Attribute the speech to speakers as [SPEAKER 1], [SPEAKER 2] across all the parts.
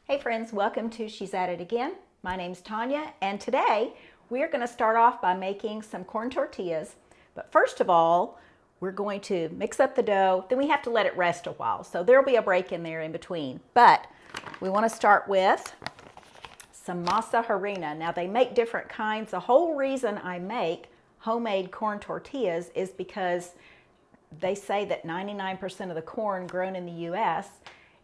[SPEAKER 1] Hey friends, welcome to She's At It Again. My name's Tanya, and today we're going to start off by making some corn tortillas. But first of all, we're going to mix up the dough, then we have to let it rest a while. So there'll be a break in there in between. But we want to start with some masa harina. Now they make different kinds. The whole reason I make homemade corn tortillas is because they say that 99% of the corn grown in the US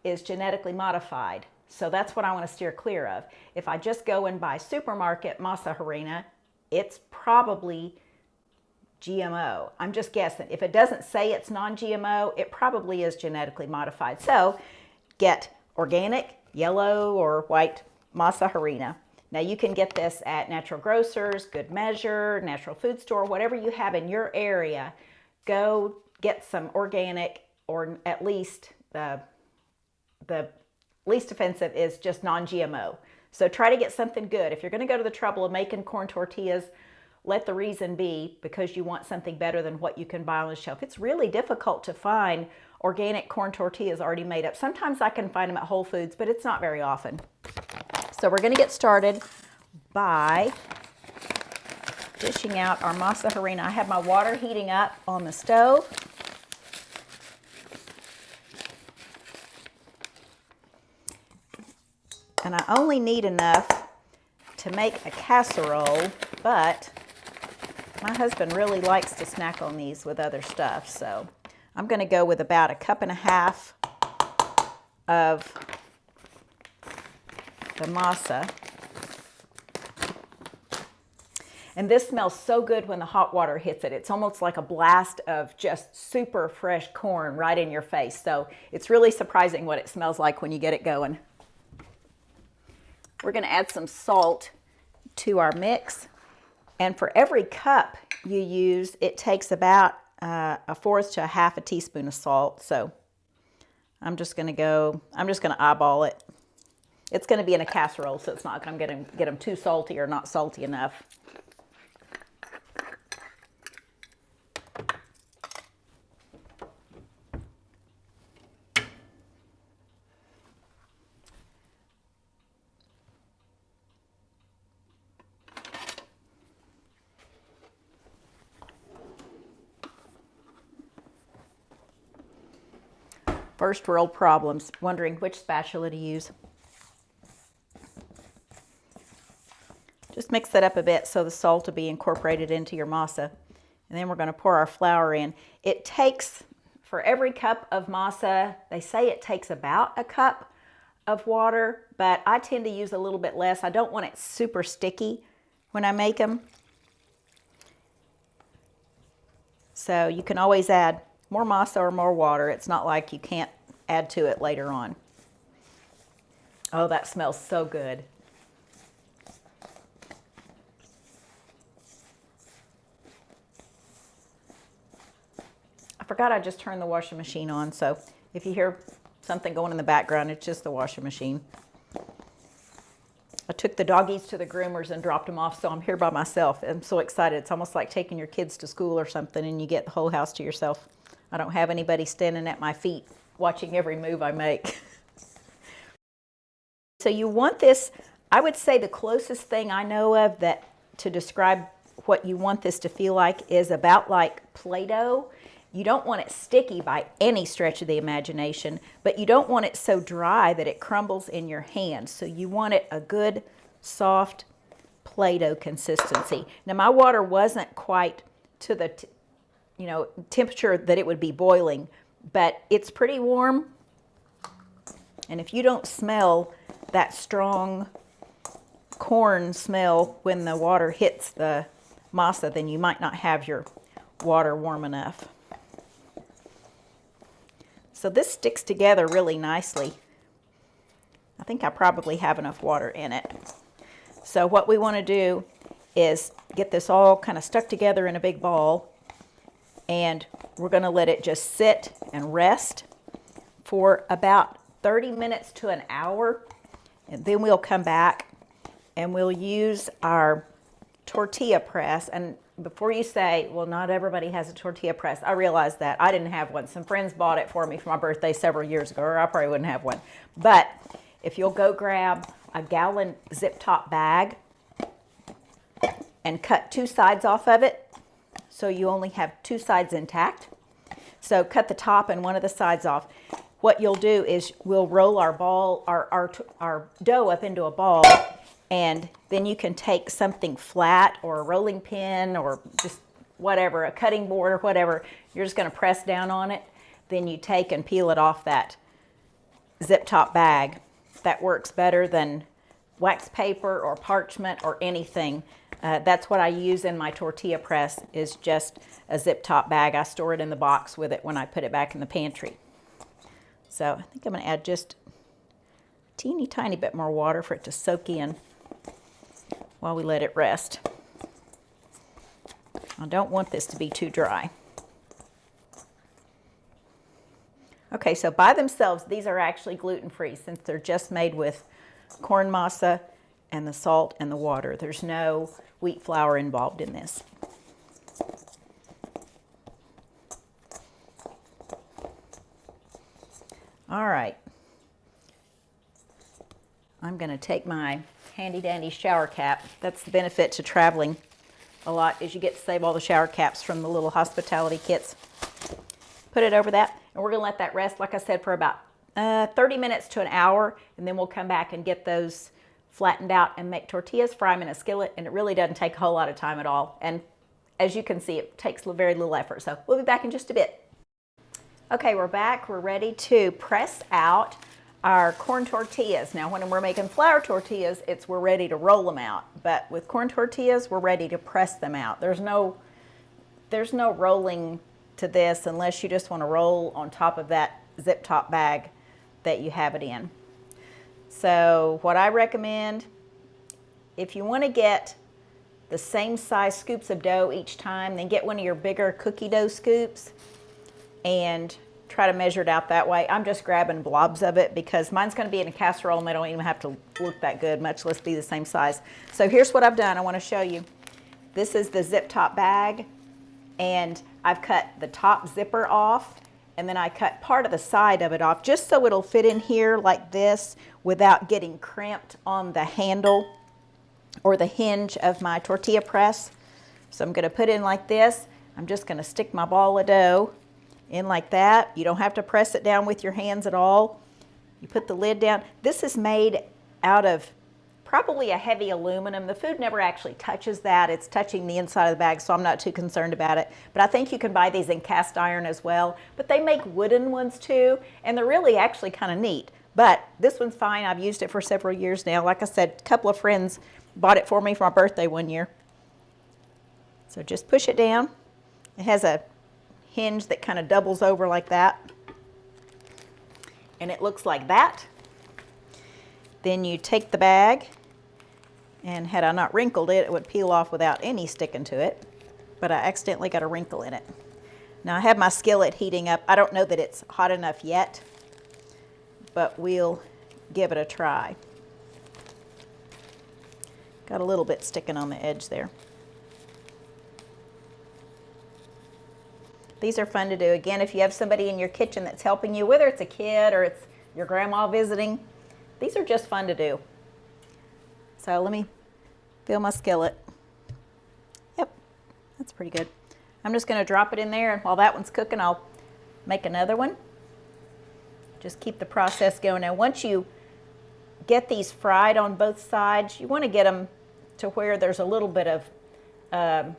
[SPEAKER 1] is genetically modified. So that's what I want to steer clear of. If I just go and buy supermarket masa harina, it's probably GMO. I'm just guessing. If it doesn't say it's non-GMO, it probably is genetically modified. So get organic, yellow or white masa harina. Now you can get this at Natural Grocers, Good Measure, Natural Food Store, whatever you have in your area. Go get some organic, or at least the least offensive is just non-GMO. So try to get something good. If you're going to go to the trouble of making corn tortillas, let the reason be because you want something better than what you can buy on the shelf. It's really difficult to find organic corn tortillas already made up. Sometimes I can find them at Whole Foods, but it's not very often. So we're going to get started by dishing out our masa harina. I have my water heating up on the stove. And I only need enough to make a casserole, but my husband really likes to snack on these with other stuff. So I'm going to go with about 1.5 cups of the masa. And this smells so good when the hot water hits it. It's almost like a blast of just super fresh corn right in your face. So it's really surprising what it smells like when you get it going. We're going to add some salt to our mix. And for every cup you use, it takes about 1/4 to 1/2 teaspoon of salt. So I'm just going to eyeball it. It's going to be in a casserole, so it's not going to get them too salty or not salty enough. First world problems, wondering which spatula to use. Just mix that up a bit so the salt will be incorporated into your masa. And then we're going to pour our flour in. It takes, for every cup of masa, they say it takes about 1 cup of water, but I tend to use a little bit less. I don't want it super sticky when I make them. So you can always add more masa or more water. It's not like you can't add to it later on. Oh, that smells so good. I forgot I just turned the washing machine on, so if you hear something going in the background, it's just the washing machine. I took the doggies to the groomers and dropped them off, so I'm here by myself. I'm so excited. It's almost like taking your kids to school or something and you get the whole house to yourself. I don't have anybody standing at my feet watching every move I make. So you want this, I would say the closest thing I know of that to describe what you want this to feel like is about like Play-Doh. You don't want it sticky by any stretch of the imagination, but you don't want it so dry that it crumbles in your hand. So you want it a good, soft Play-Doh consistency. Now my water wasn't quite to the temperature that it would be boiling, but it's pretty warm. And if you don't smell that strong corn smell when the water hits the masa, then you might not have your water warm enough. So this sticks together really nicely. I think I probably have enough water in it. So what we want to do is get this all kind of stuck together in a big ball, and we're going to let it just sit and rest for about 30 minutes to an hour, and then we'll come back and we'll use our tortilla press. And before you say, well, not everybody has a tortilla press, I realize that. I didn't have one. Some friends bought it for me for my birthday several years ago, or I probably wouldn't have one. But if you'll go grab a gallon zip top bag and cut 2 sides off of it so you only have 2 sides intact. So cut the top and one of the sides off. What you'll do is we'll roll our dough up into a ball, and then you can take something flat or a rolling pin or just whatever, a cutting board or whatever. You're just going to press down on it. Then you take and peel it off that zip top bag. That works better than wax paper or parchment or anything. That's what I use in my tortilla press, is just a zip top bag. I store it in the box with it when I put it back in the pantry. So I think I'm going to add just a teeny tiny bit more water for it to soak in while we let it rest. I don't want this to be too dry. Okay, so by themselves, these are actually gluten-free since they're just made with corn masa and the salt and the water. There's no wheat flour involved in this. All right. I'm going to take my handy dandy shower cap. That's the benefit to traveling a lot, is you get to save all the shower caps from the little hospitality kits. Put it over that, and we're going to let that rest, like I said, for about 30 minutes to an hour, and then we'll come back and get those flattened out and make tortillas, fry them in a skillet, and it really doesn't take a whole lot of time at all. And as you can see, it takes very little effort. So we'll be back in just a bit. Okay, we're back. We're ready to press out our corn tortillas. Now, when we're making flour tortillas, we're ready to roll them out. But with corn tortillas, we're ready to press them out. There's no rolling to this unless you just want to roll on top of that zip top bag that you have it in. So what I recommend, if you want to get the same size scoops of dough each time, then get one of your bigger cookie dough scoops and try to measure it out that way. I'm just grabbing blobs of it because mine's going to be in a casserole and they don't even have to look that good, much less be the same size. So here's what I've done. I want to show you. This is the zip top bag, and I've cut the top zipper off, and then I cut part of the side of it off just so it'll fit in here like this without getting crimped on the handle or the hinge of my tortilla press. So I'm going to put in like this. I'm just going to stick my ball of dough in like that. You don't have to press it down with your hands at all. You put the lid down. This is made out of probably a heavy aluminum. The food never actually touches that. It's touching the inside of the bag, so I'm not too concerned about it. But I think you can buy these in cast iron as well. But they make wooden ones too, and they're really actually kind of neat. But this one's fine. I've used it for several years now. Like I said, a couple of friends bought it for me for my birthday one year. So just push it down. It has a hinge that kind of doubles over like that, and it looks like that. Then you take the bag, and had I not wrinkled it, it would peel off without any sticking to it, but I accidentally got a wrinkle in it. Now I have my skillet heating up. I don't know that it's hot enough yet, but we'll give it a try. Got a little bit sticking on the edge there. These are fun to do. Again, if you have somebody in your kitchen that's helping you, whether it's a kid or it's your grandma visiting, these are just fun to do. So let me fill my skillet. Yep, that's pretty good. I'm just going to drop it in there, and while that one's cooking, I'll make another one. Just keep the process going. Now, once you get these fried on both sides, you want to get them to where there's a little bit of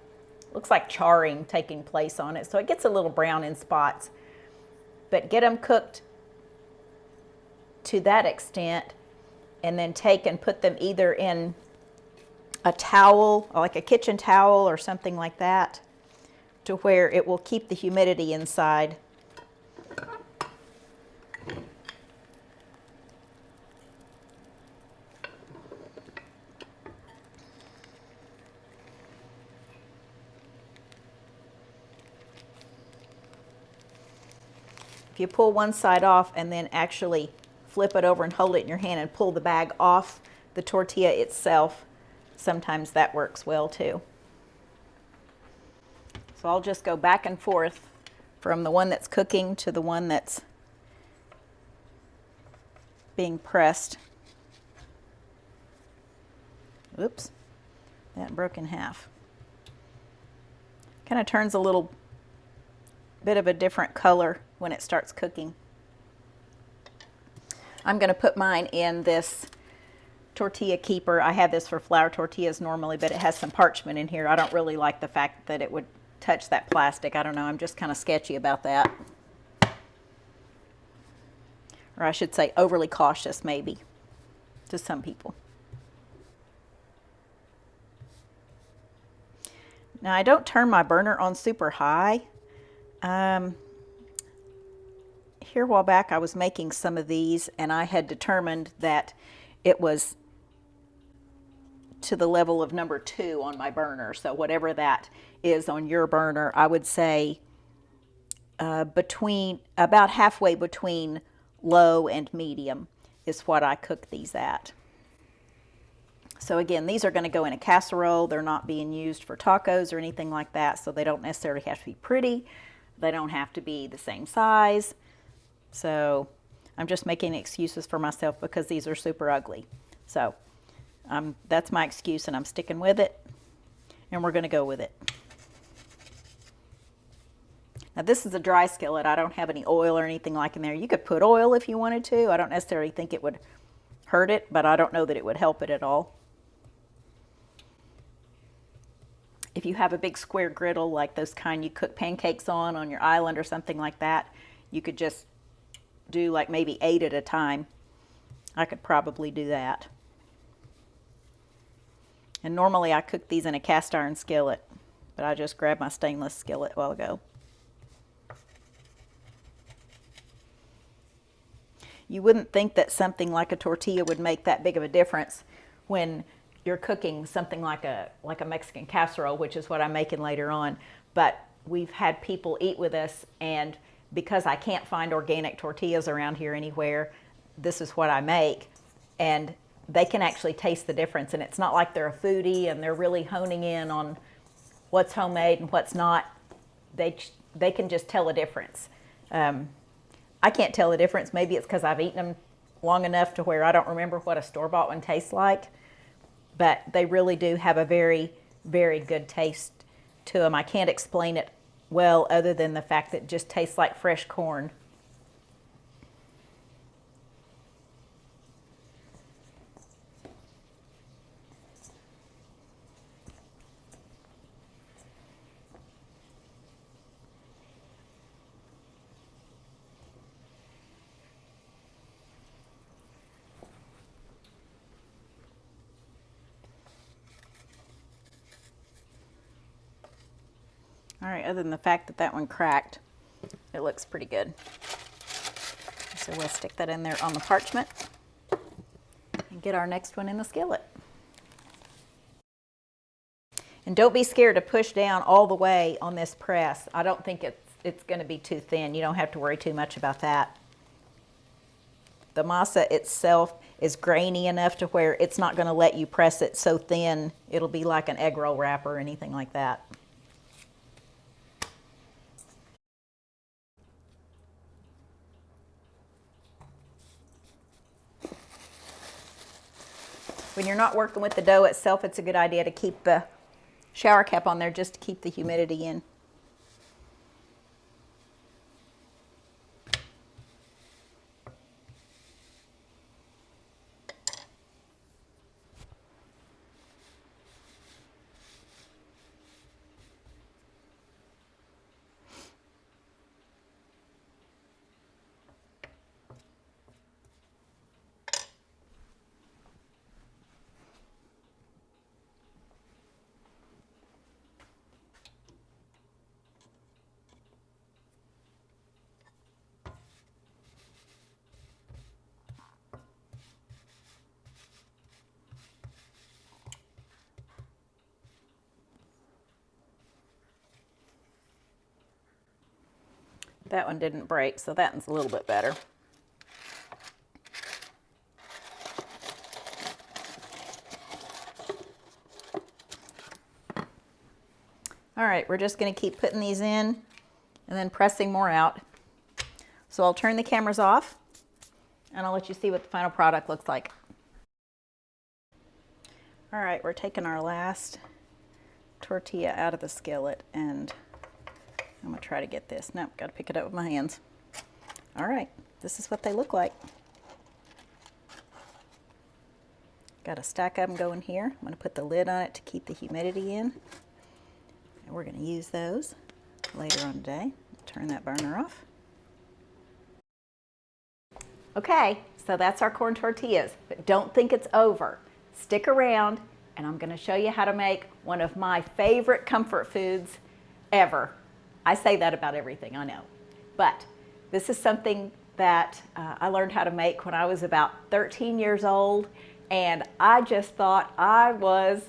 [SPEAKER 1] looks like charring taking place on it, so it gets a little brown in spots. But get them cooked to that extent, and then take and put them either in a towel, like a kitchen towel or something like that, to where it will keep the humidity inside. If you pull one side off and then actually flip it over and hold it in your hand and pull the bag off the tortilla itself, sometimes that works well too. So I'll just go back and forth from the one that's cooking to the one that's being pressed. Oops, that broke in half. Kind of turns a little bit of a different color when it starts cooking. I'm going to put mine in this tortilla keeper. I have this for flour tortillas normally, but it has some parchment in here. I don't really like the fact that it would touch that plastic. I don't know, I'm just kind of sketchy about that. Or I should say overly cautious maybe to some people. Now I don't turn my burner on super high. Here a while back I was making some of these and I had determined that it was to the level of number 2 on my burner. So whatever that is on your burner, I would say about halfway between low and medium is what I cook these at. So again, these are going to go in a casserole. They're not being used for tacos or anything like that, so they don't necessarily have to be pretty. They don't have to be the same size. So I'm just making excuses for myself because these are super ugly. So that's my excuse and I'm sticking with it, and we're going to go with it. Now this is a dry skillet. I don't have any oil or anything like in there. You could put oil if you wanted to. I don't necessarily think it would hurt it, but I don't know that it would help it at all. If you have a big square griddle like those kind you cook pancakes on your island or something like that, you could just do like maybe 8 at a time. I could probably do that. And normally I cook these in a cast iron skillet, but I just grabbed my stainless skillet a while ago. You wouldn't think that something like a tortilla would make that big of a difference when you're cooking something like a Mexican casserole, which is what I'm making later on. But we've had people eat with us, and because I can't find organic tortillas around here anywhere, this is what I make, and they can actually taste the difference. And it's not like they're a foodie and they're really honing in on what's homemade and what's not. They can just tell a difference. I can't tell the difference. Maybe it's because I've eaten them long enough to where I don't remember what a store-bought one tastes like. But they really do have a very, very good taste to them. I can't explain it well other than the fact that it just tastes like fresh corn. All right, other than the fact that that one cracked, it looks pretty good. So we'll stick that in there on the parchment and get our next one in the skillet. And don't be scared to push down all the way on this press. I don't think it's going to be too thin. You don't have to worry too much about that. The masa itself is grainy enough to where it's not going to let you press it so thin it'll be like an egg roll wrapper or anything like that. When you're not working with the dough itself, it's a good idea to keep the shower cap on there just to keep the humidity in. That one didn't break, so that one's a little bit better. All right, we're just going to keep putting these in and then pressing more out. So I'll turn the cameras off and I'll let you see what the final product looks like. All right, we're taking our last tortilla out of the skillet, and I'm gonna try to get this. Nope, gotta pick it up with my hands. All right, this is what they look like. Got a stack of them going here. I'm gonna put the lid on it to keep the humidity in. And we're gonna use those later on today. Turn that burner off. Okay, so that's our corn tortillas, but don't think it's over. Stick around, and I'm gonna show you how to make one of my favorite comfort foods ever. I say that about everything, I know. But this is something that I learned how to make when I was about 13 years old, and I just thought I was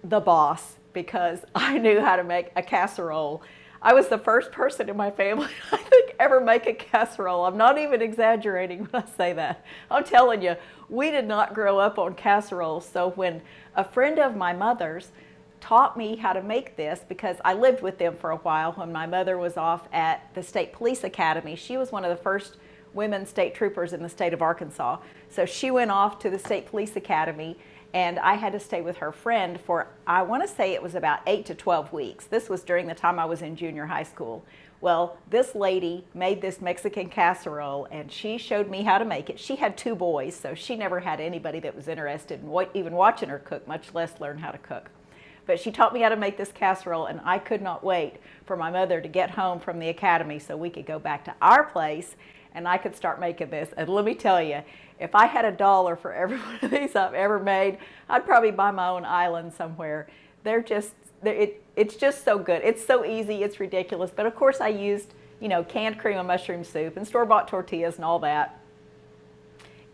[SPEAKER 1] the boss because I knew how to make a casserole. I was the first person in my family, I think, ever make a casserole. I'm not even exaggerating when I say that. I'm telling you, we did not grow up on casseroles. So when a friend of my mother's taught me how to make this, because I lived with them for a while when my mother was off at the State Police Academy. She was one of the first women state troopers in the state of Arkansas. So she went off to the State Police Academy, and I had to stay with her friend for, I want to say it was about 8 to 12 weeks. This was during the time I was in junior high school. Well, this lady made this Mexican casserole, and she showed me how to make it. She had 2 boys, so she never had anybody that was interested in even watching her cook, much less learn how to cook. But she taught me how to make this casserole, and I could not wait for my mother to get home from the academy so we could go back to our place and I could start making this. And let me tell you, if I had $1 for every one of these I've ever made, I'd probably buy my own island somewhere. It's just so good. It's so easy, it's ridiculous. But of course I used, canned cream of mushroom soup and store-bought tortillas and all that.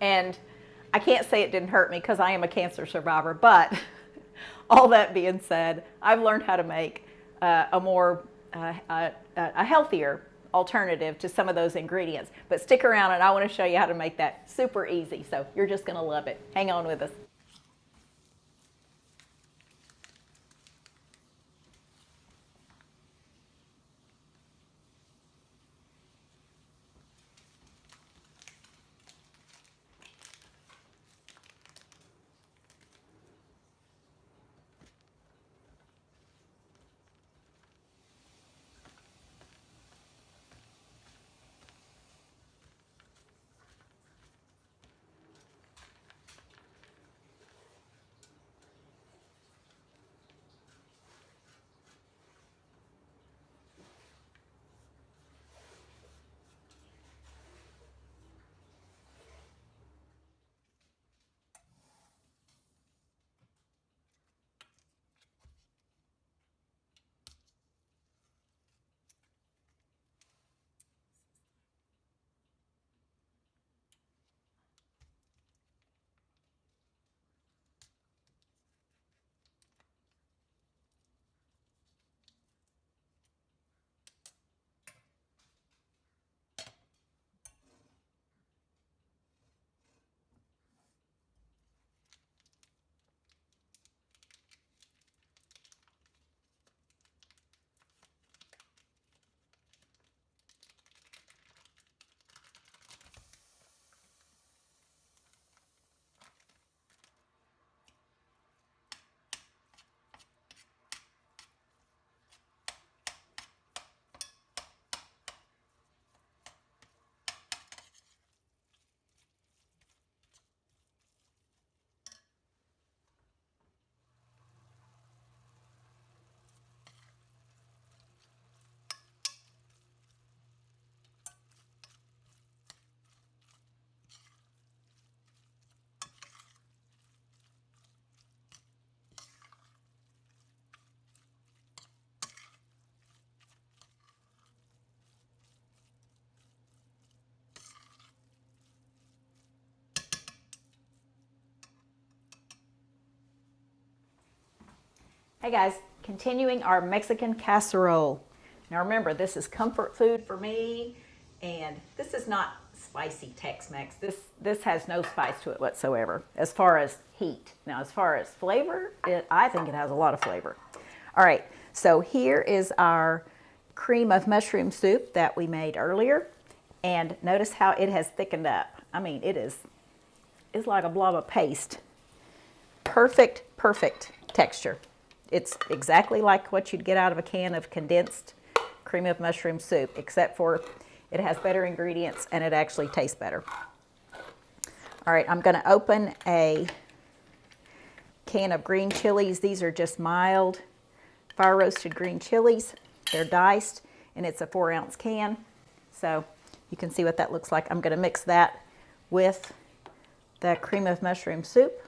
[SPEAKER 1] And I can't say it didn't hurt me because I am a cancer survivor, but all that being said, I've learned how to make a healthier alternative to some of those ingredients. But stick around and I want to show you how to make that super easy. So you're just going to love it. Hang on with us. Hey guys, continuing our Mexican casserole. Now remember, this is comfort food for me, and this is not spicy Tex-Mex. This has no spice to it whatsoever as far as heat. Now as far as flavor, I think it has a lot of flavor. All right, so here is our cream of mushroom soup that we made earlier, and notice how it has thickened up. I mean, it's like a blob of paste. perfect, perfect texture. It's exactly like what you'd get out of a can of condensed cream of mushroom soup, except for it has better ingredients and it actually tastes better. All right, I'm going to open a can of green chilies. These are just mild fire roasted green chilies. They're diced and it's a 4-ounce can. So you can see what that looks like. I'm going to mix that with the cream of mushroom soup.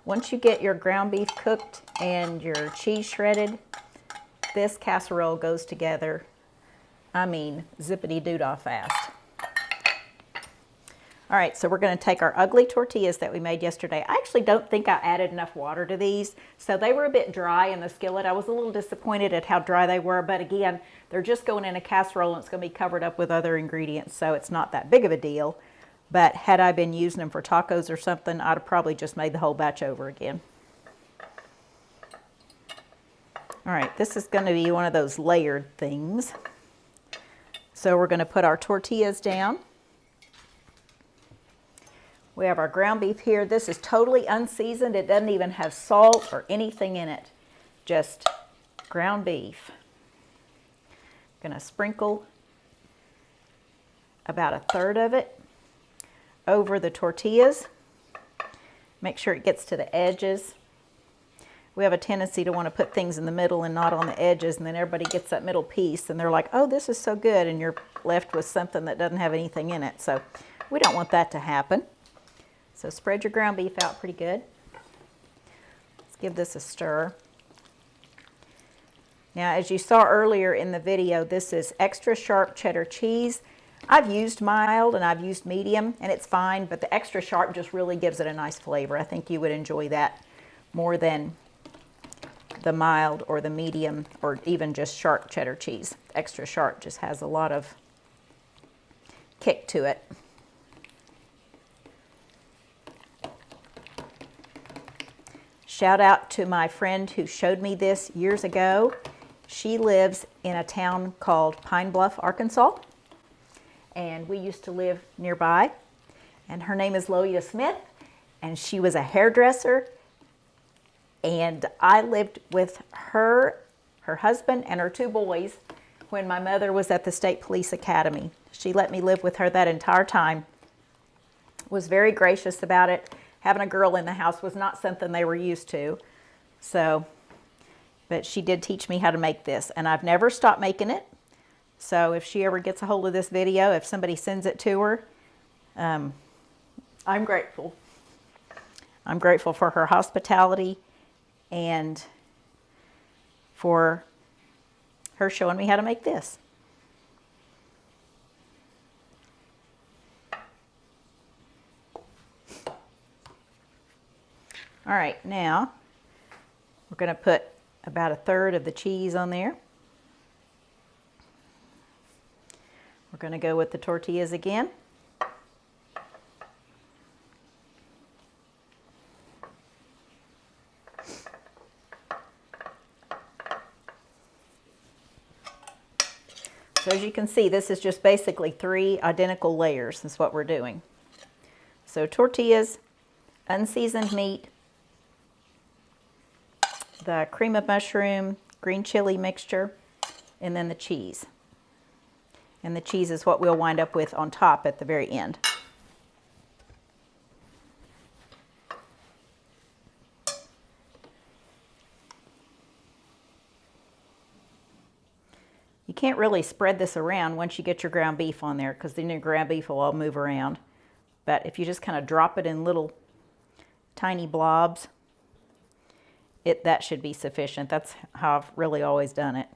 [SPEAKER 1] Once you get your ground beef cooked and your cheese shredded, this casserole goes together, I mean, zippity-doo-dah fast. All right, so we're going to take our ugly tortillas that we made yesterday. I actually don't think I added enough water to these, so they were a bit dry in the skillet. I was a little disappointed at how dry they were, but again, they're just going in a casserole and it's going to be covered up with other ingredients, so it's not that big of a deal. But had I been using them for tacos or something, I'd have probably just made the whole batch over again. All right, this is going to be one of those layered things. So we're going to put our tortillas down. We have our ground beef here. This is totally unseasoned. It doesn't even have salt or anything in it. Just ground beef. Going to sprinkle about 1/3 of it over the tortillas. Make sure it gets to the edges. We have a tendency to want to put things in the middle and not on the edges, and then everybody gets that middle piece and they're like, oh, this is so good, and you're left with something that doesn't have anything in it. So we don't want that to happen. So spread your ground beef out pretty good. Let's give this a stir. Now, as you saw earlier in the video, this is extra sharp cheddar cheese. I've used mild and I've used medium, and it's fine, but the extra sharp just really gives it a nice flavor. I think you would enjoy that more than the mild or the medium or even just sharp cheddar cheese. Extra sharp just has a lot of kick to it. Shout out to my friend who showed me this years ago. She lives in a town called Pine Bluff, Arkansas, and we used to live nearby. And her name is Loida Smith, and she was a hairdresser. And I lived with her, her husband, and her 2 boys when my mother was at the State Police Academy. She let me live with her that entire time. Was very gracious about it. Having a girl in the house was not something they were used to. So, but she did teach me how to make this, and I've never stopped making it. So if she ever gets a hold of this video, if somebody sends it to her, I'm grateful. I'm grateful for her hospitality and for her showing me how to make this. All right, now we're going to put about 1/3 of the cheese on there. We're going to go with the tortillas again. So as you can see, this is just basically 3 identical layers. That's what we're doing. So tortillas, unseasoned meat, the cream of mushroom, green chili mixture, and then the cheese. And the cheese is what we'll wind up with on top at the very end. You can't really spread this around once you get your ground beef on there, because then your ground beef will all move around. But if you just kind of drop it in little tiny blobs, that should be sufficient. That's how I've really always done it.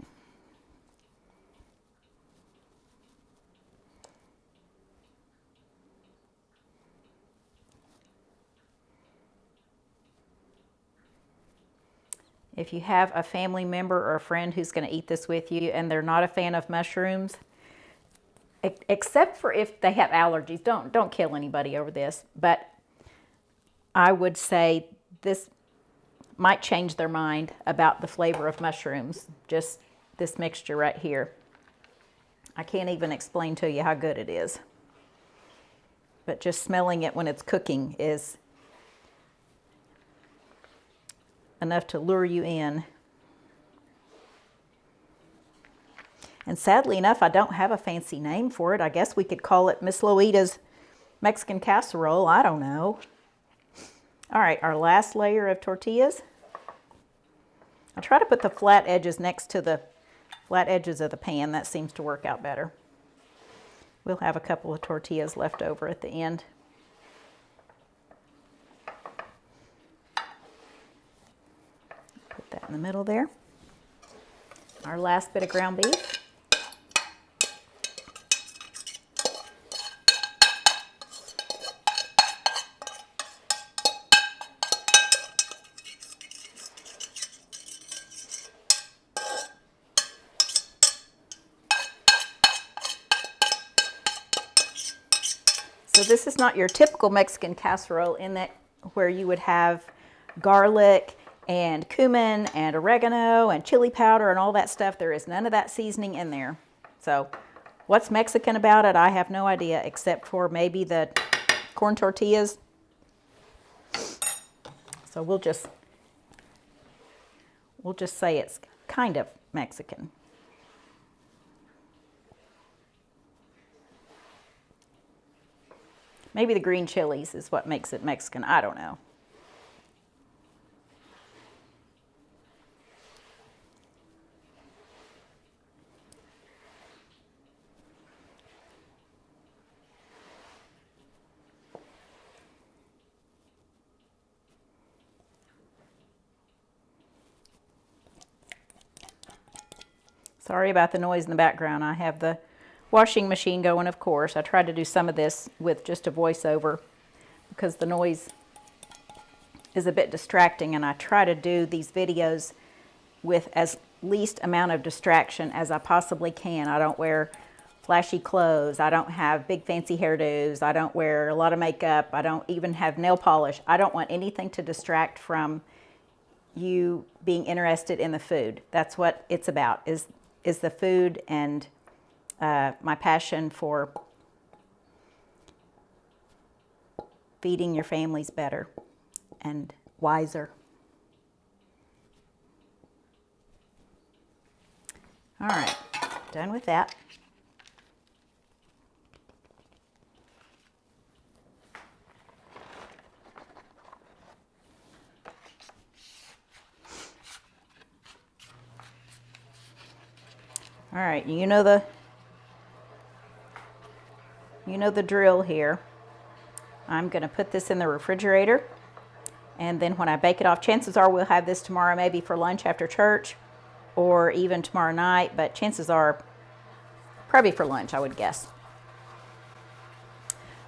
[SPEAKER 1] If you have a family member or a friend who's going to eat this with you and they're not a fan of mushrooms, except for if they have allergies, don't kill anybody over this. But I would say this might change their mind about the flavor of mushrooms, just this mixture right here. I can't even explain to you how good it is. but just smelling it when it's cooking is enough to lure you in. And sadly enough, I don't have a fancy name for it. I guess we could call it Miss Loita's Mexican casserole. I don't know. All right, our last layer of tortillas. I try to put the flat edges next to the flat edges of the pan. That seems to work out better. We'll have a couple of tortillas left over at the end. Put that in the middle there. Our last bit of ground beef. So this is not your typical Mexican casserole in that where you would have garlic and cumin and oregano and chili powder and all that stuff. There is none of that seasoning in there. So what's Mexican about it? I have no idea, except for maybe the corn tortillas. So we'll just say it's kind of Mexican. Maybe the green chilies is what makes it Mexican. I don't know. Sorry about the noise in the background. I have the washing machine going, of course. I tried to do some of this with just a voiceover because the noise is a bit distracting, and I try to do these videos with as least amount of distraction as I possibly can. I don't wear flashy clothes. I don't have big fancy hairdos. I don't wear a lot of makeup. I don't even have nail polish. I don't want anything to distract from you being interested in the food. That's what it's about, is the food and my passion for feeding your families better and wiser. All right, done with that. All right, you know the drill here. I'm going to put this in the refrigerator, and then when I bake it off, chances are we'll have this tomorrow, maybe for lunch after church, or even tomorrow night, but chances are probably for lunch, I would guess.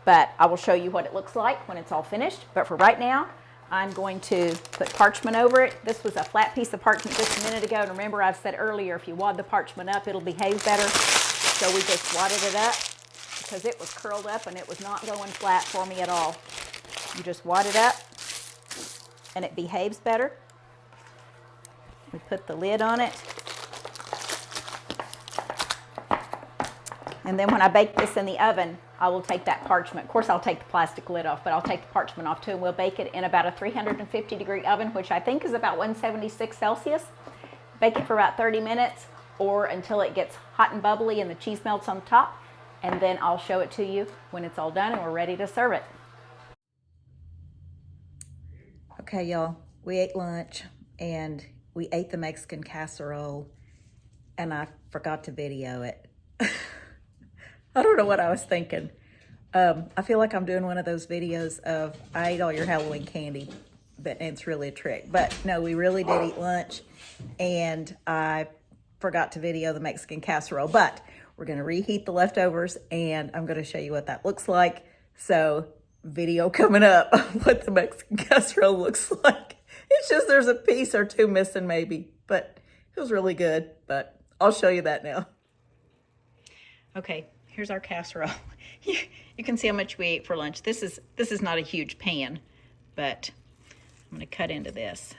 [SPEAKER 1] But I will show you what it looks like when it's all finished. But for right now, I'm going to put parchment over it. This was a flat piece of parchment just a minute ago, and remember I said earlier, if you wad the parchment up, it'll behave better. So we just wadded it up because it was curled up and it was not going flat for me at all. You just wad it up and it behaves better. We put the lid on it. And then when I bake this in the oven, I will take that parchment. Of course, I'll take the plastic lid off, but I'll take the parchment off too, and we'll bake it in about a 350-degree oven, which I think is about 176 Celsius. Bake it for about 30 minutes or until it gets hot and bubbly and the cheese melts on the top, and then I'll show it to you when it's all done and we're ready to serve it. Okay, y'all, we ate lunch and we ate the Mexican casserole, and I forgot to video it. I don't know what I was thinking. I feel like I'm doing one of those videos of I ate all your Halloween candy, but it's really a trick. But no, we really did eat lunch, and I forgot to video the Mexican casserole. But we're going to reheat the leftovers, and I'm going to show you what that looks like. So video coming up of what the Mexican casserole looks like. It's just there's a piece or two missing maybe, but it was really good. But I'll show you that now. Okay. Here's our casserole. You can see how much we ate for lunch. This is not a huge pan, but I'm going to cut into this.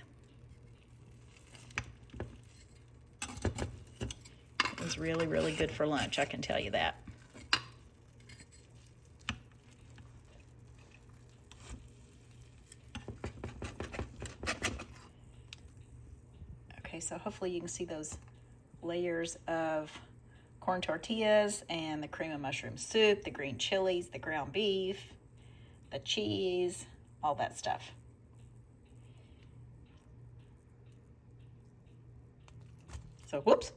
[SPEAKER 1] It was really, really good for lunch, I can tell you that. Okay, so hopefully you can see those layers of corn tortillas and the cream of mushroom soup, the green chilies, the ground beef, the cheese, all that stuff. So, whoops,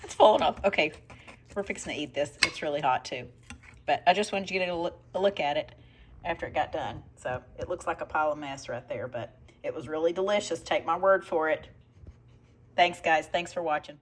[SPEAKER 1] it's falling off. Okay, we're fixing to eat this. It's really hot too. But I just wanted you to get a look at it after it got done. So it looks like a pile of mess right there, but it was really delicious. Take my word for it. Thanks, guys. Thanks for watching.